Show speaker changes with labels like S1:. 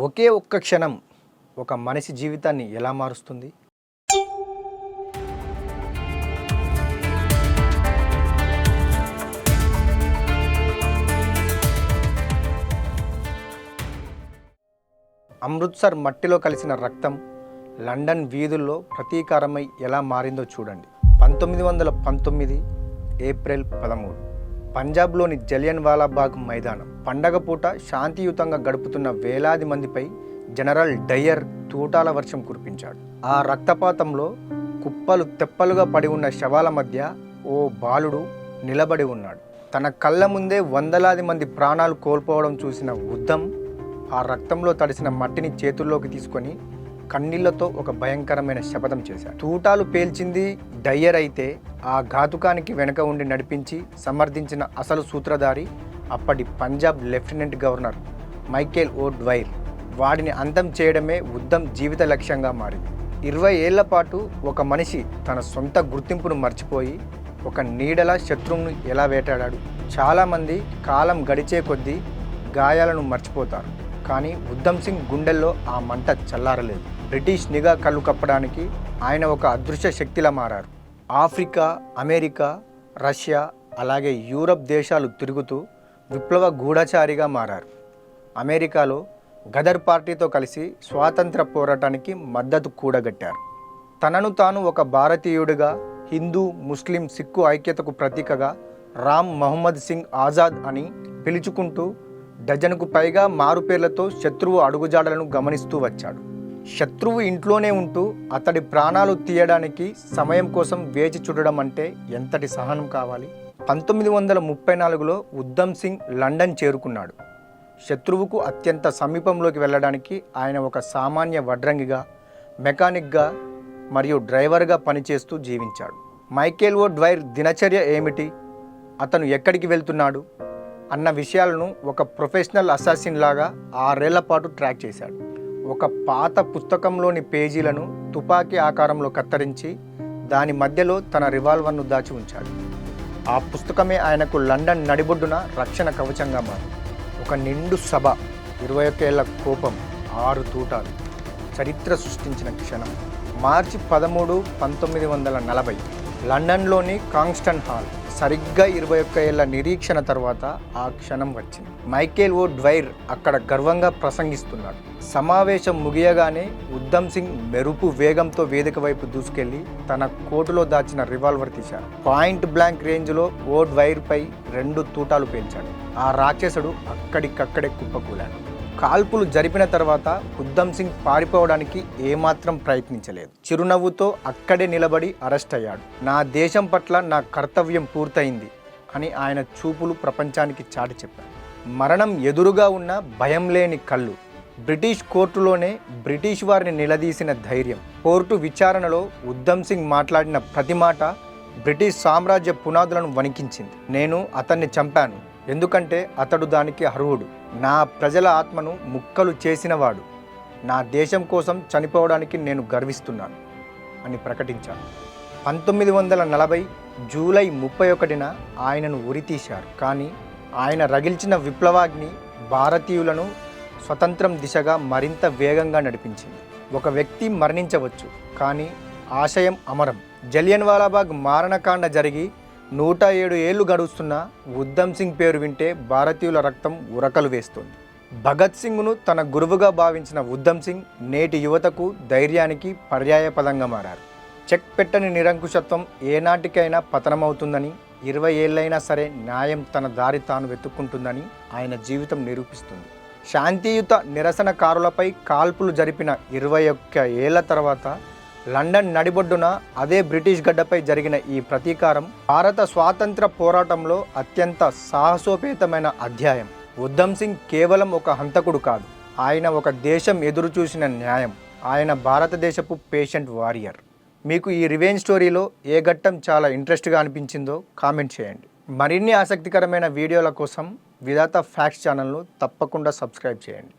S1: ఒకే ఒక్క క్షణం ఒక మనిషి జీవితాన్ని ఎలా మారుస్తుంది? అమృత్సర్ మట్టిలో కలిసిన రక్తం లండన్ వీధుల్లో ప్రతీకారమై ఎలా మారిందో చూడండి. 1919 ఏప్రిల్ 13 పంజాబ్లోని జలియన్వాలాబాగ్ మైదానం. పండగ పూట శాంతియుతంగా గడుపుతున్న వేలాది మందిపై జనరల్ డయ్యర్ తూటాల వర్షం కురిపించాడు. ఆ రక్తపాతంలో కుప్పలు తెప్పలుగా పడి ఉన్న శవాల మధ్య ఓ బాలుడు నిలబడి ఉన్నాడు. తన కళ్ళ ముందే వందలాది మంది ప్రాణాలు కోల్పోవడం చూసిన ఉద్దమ్ ఆ రక్తంలో తడిసిన మట్టిని చేతుల్లోకి తీసుకొని కన్నీళ్లతో ఒక భయంకరమైన శపథం చేశాడు. తూటాలు పేల్చింది డయ్యర్ అయితే ఆ ఘాతుకానికి వెనుక ఉండి నడిపించి సమర్థించిన అసలు సూత్రధారి అప్పటి పంజాబ్ లెఫ్టినెంట్ గవర్నర్ మైకేల్ ఓ డ్వైర్. వాడిని అంతం చేయడమే ఉద్దమ్ జీవిత లక్ష్యంగా మారింది. 20 ఏళ్ల పాటు ఒక మనిషి తన సొంత గుర్తింపును మర్చిపోయి ఒక నీడలా శత్రువును ఎలా వేటాడాడు? చాలామంది కాలం గడిచే కొద్దీ గాయాలను మర్చిపోతారు, కానీ ఉద్దమ్ సింగ్ గుండెల్లో ఆ మంట చల్లారలేదు. బ్రిటిష్ నిఘా కళ్ళు కప్పడానికి ఆయన ఒక అదృశ్య శక్తిలా మారారు. ఆఫ్రికా, అమెరికా, రష్యా అలాగే యూరప్ దేశాలు తిరుగుతూ విప్లవ గూఢచారిగా మారారు. అమెరికాలో గదర్ పార్టీతో కలిసి స్వాతంత్ర పోరాటానికి మద్దతు కూడగట్టారు. తనను తాను ఒక భారతీయుడిగా, హిందూ, ముస్లిం, సిక్కు ఐక్యతకు ప్రతీకగా రామ్ మహమ్మద్ సింగ్ ఆజాద్ అని పిలుచుకుంటూ డజన్కు పైగా మారుపేర్లతో శత్రువు అడుగుజాడలను గమనిస్తూ వచ్చాడు. శత్రువు ఇంట్లోనే ఉంటూ అతడి ప్రాణాలు తీయడానికి సమయం కోసం వేచి చూడడం అంటే ఎంతటి సహనం కావాలి? 1934లో ఉద్దమ్ సింగ్ లండన్ చేరుకున్నాడు. శత్రువుకు అత్యంత సమీపంలోకి వెళ్ళడానికి ఆయన ఒక సామాన్య వడ్రంగిగా, మెకానిక్గా మరియు డ్రైవర్గా పనిచేస్తూ జీవించాడు. మైకేల్ ఓ డ్వైర్ దినచర్య ఏమిటి, అతను ఎక్కడికి వెళ్తున్నాడు అన్న విషయాలను ఒక ప్రొఫెషనల్ అసాసిన్ లాగా 6 ఏళ్ల పాటు ట్రాక్ చేశాడు. ఒక పాత పుస్తకంలోని పేజీలను తుపాకీ ఆకారంలో కత్తిరించి దాని మధ్యలో తన రివాల్వర్ను దాచి ఉంచాడు. ఆ పుస్తకమే ఆయనకు లండన్ నడిబొడ్డున రక్షణ కవచంగా మారింది. ఒక నిండు సభ, 21 ఏళ్ల కోపం, 6 తూటాలు, చరిత్ర సృష్టించిన క్షణం. మార్చి 13, 1940 లండన్లోని కాంగ్స్టన్ హాల్. సరిగ్గా 21 ఏళ్ల నిరీక్షణ తర్వాత ఆ క్షణం వచ్చింది. మైకేల్ ఓ డ్వైర్ అక్కడ గర్వంగా ప్రసంగిస్తున్నాడు. సమావేశం ముగియగానే ఉద్దమ్ సింగ్ మెరుపు వేగంతో వేదిక వైపు దూసుకెళ్లి తన కోటులో దాచిన రివాల్వర్ తీశాడు. పాయింట్ బ్లాంక్ రేంజ్లో ఓ డ్వైర్పై 2 తూటాలు పేల్చాడు. ఆ రాక్షసుడు అక్కడికక్కడే కుప్పకూలాడు. కాల్పులు జరిపిన తర్వాత ఉద్దమ్ సింగ్ పారిపోవడానికి ఏమాత్రం ప్రయత్నించలేదు. చిరునవ్వుతో అక్కడే నిలబడి అరెస్ట్ అయ్యాడు. నా దేశం పట్ల నా కర్తవ్యం పూర్తయింది అని ఆయన చూపులు ప్రపంచానికి చాటి చెప్పాడు. మరణం ఎదురుగా ఉన్న భయం లేని కళ్ళు, బ్రిటిష్ కోర్టులోనే బ్రిటిష్ వారిని నిలదీసిన ధైర్యం. కోర్టు విచారణలో ఉద్దమ్ సింగ్ మాట్లాడిన ప్రతి మాట బ్రిటిష్ సామ్రాజ్య పునాదులను వణికించింది. నేను అతన్ని చంపాను, ఎందుకంటే అతడు దానికి అర్హుడు. నా ప్రజల ఆత్మను ముక్కలు చేసినవాడు. నా దేశం కోసం చనిపోవడానికి నేను గర్విస్తున్నాను అని ప్రకటించాడు. 1940 జూలై 31న ఆయనను ఉరితీశారు. కానీ ఆయన రగిల్చిన విప్లవాగ్ని భారతీయులను స్వతంత్రం దిశగా మరింత వేగంగా నడిపించింది. ఒక వ్యక్తి మరణించవచ్చు, కానీ ఆశయం అమరం. జలియన్వాలాబాగ్ మారణకాండ జరిగి 107 ఏళ్లు గడుస్తున్న ఉద్దమ్ సింగ్ పేరు వింటే భారతీయుల రక్తం ఉరకలు వేస్తుంది. భగత్ సింగ్ను తన గురువుగా భావించిన ఉద్దమ్ సింగ్ నేటి యువతకు ధైర్యానికి పర్యాయపదంగా మారారు. చెక్ పెట్టని నిరంకుశత్వం ఏనాటికైనా పతనమవుతుందని, 20 ఏళ్ళైనా సరే న్యాయం తన దారి తాను వెతుక్కుంటుందని ఆయన జీవితం నిరూపిస్తుంది. శాంతియుత నిరసనకారులపై కాల్పులు జరిపిన 21 ఏళ్ల తర్వాత లండన్ నడిబొడ్డున అదే బ్రిటిష్ గడ్డపై జరిగిన ఈ ప్రతీకారం భారత స్వాతంత్ర పోరాటంలో అత్యంత సాహసోపేతమైన అధ్యాయం. ఉద్దమ్ సింగ్ కేవలం ఒక హంతకుడు కాదు, ఆయన ఒక దేశం ఎదురుచూసిన న్యాయం. ఆయన భారతదేశపు పేషెంట్ వారియర్. మీకు ఈ రివెంజ్ స్టోరీలో ఏ ఘట్టం చాలా ఇంట్రెస్ట్గా అనిపించిందో కామెంట్ చేయండి. మరిన్ని ఆసక్తికరమైన వీడియోల కోసం విధాత ఫ్యాక్ట్స్ ఛానల్ను తప్పకుండా సబ్స్క్రైబ్ చేయండి.